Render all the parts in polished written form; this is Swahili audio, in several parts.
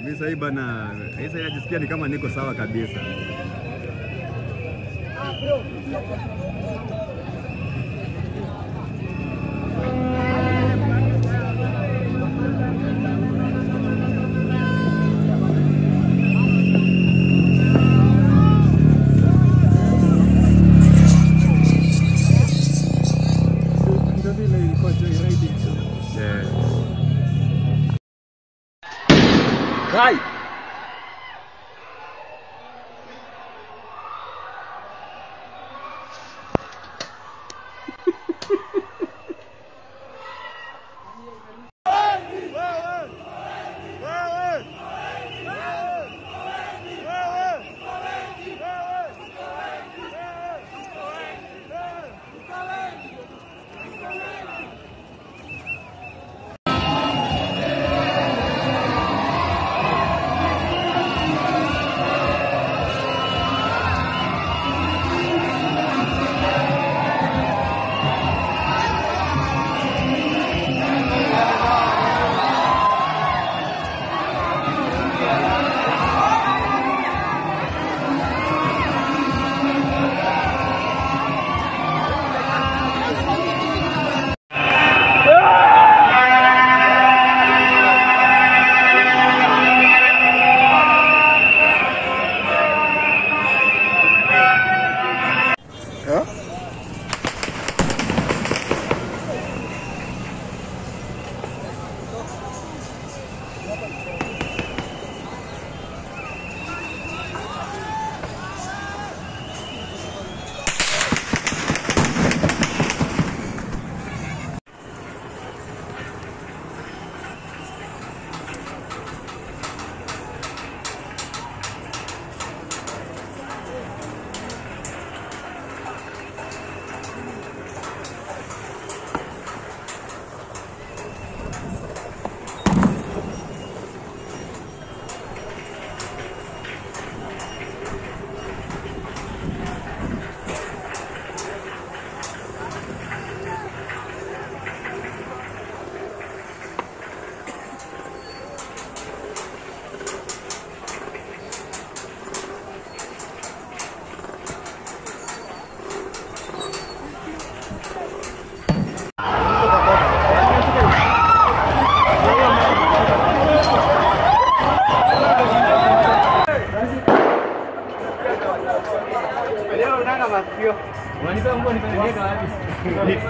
Mimi sasa bana, sasa najisikia ni kama niko sawa kabisa. Kai.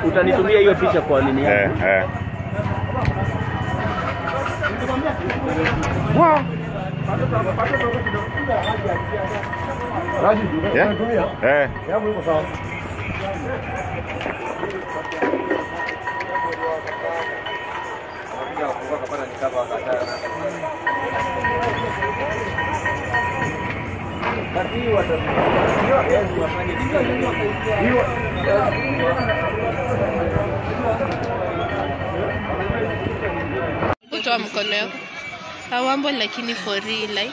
Utanitumia hiyo picha kwa nini yako? Wow. Kutoa mkono yako. Hawambo lakini for real like.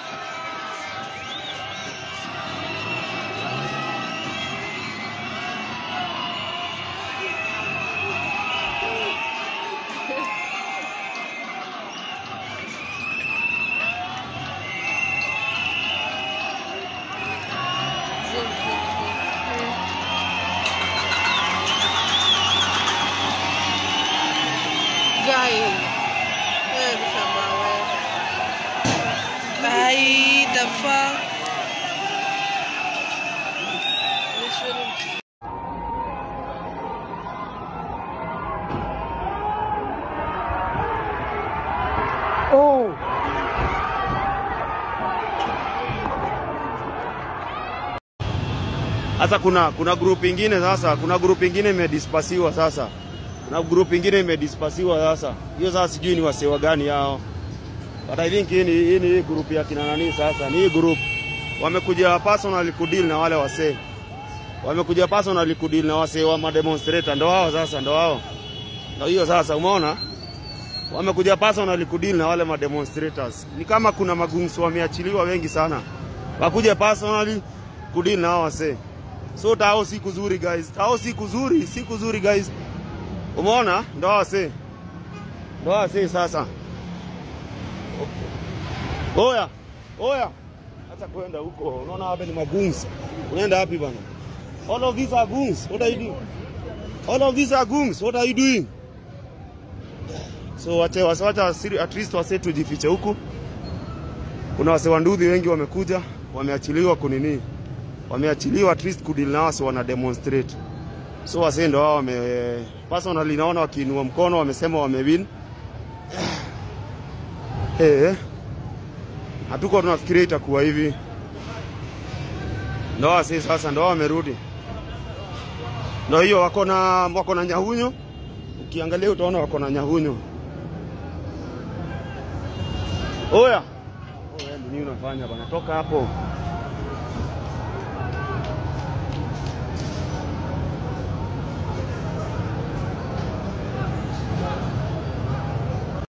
The fuck? Oh. Sasa kuna group ingine sasa, kuna group ingine imedispasiwa sasa. Na group ingine imedispasiwa sasa. Hiyo sasa sijui ni wasewa gani hao. But I think hii ni group ya kina nani sasa. Ni hii group wamekuja personally kudeal na wale wasee. Wamekuja personally kudeal na wasee wa demonstrator, ndio wao sasa, ndio wao. Ndio hiyo sasa, umeona? Wamekuja personally kudeal na wale demonstrators. Ni kama kuna magunsu wameachiliwa wengi sana. Wakuja personally kudeal na hao wasee. So tao si kuzuri guys. Tao si kuzuri guys. Umeona? Ndio wasee. Ndio wasee sasa. Oya. Oya. Acha kwenda huko. Unaona hapa ni magunzi. Unaenda wapi bwana? All of these are goons. What are you doing? All of these are goons. What are you doing? So wacha at least wase tujifiche huku. Kuna wase wanduthi wengi wamekuja, wameachiliwa kunini. Wameachiliwa at least kudili na wase wana demonstrate. So wase ndio wao personally naona wakiinua mkono wamesema wamewin. Hatuko tunafikiria itakuwa hivi. Ndio wase sasa ndio wamerudi. Ndio hiyo wako na nyahunyo. Ukiangalia utaona wako na nyahunyo. Oya. Oya nini unafanya bwana? Toka hapo.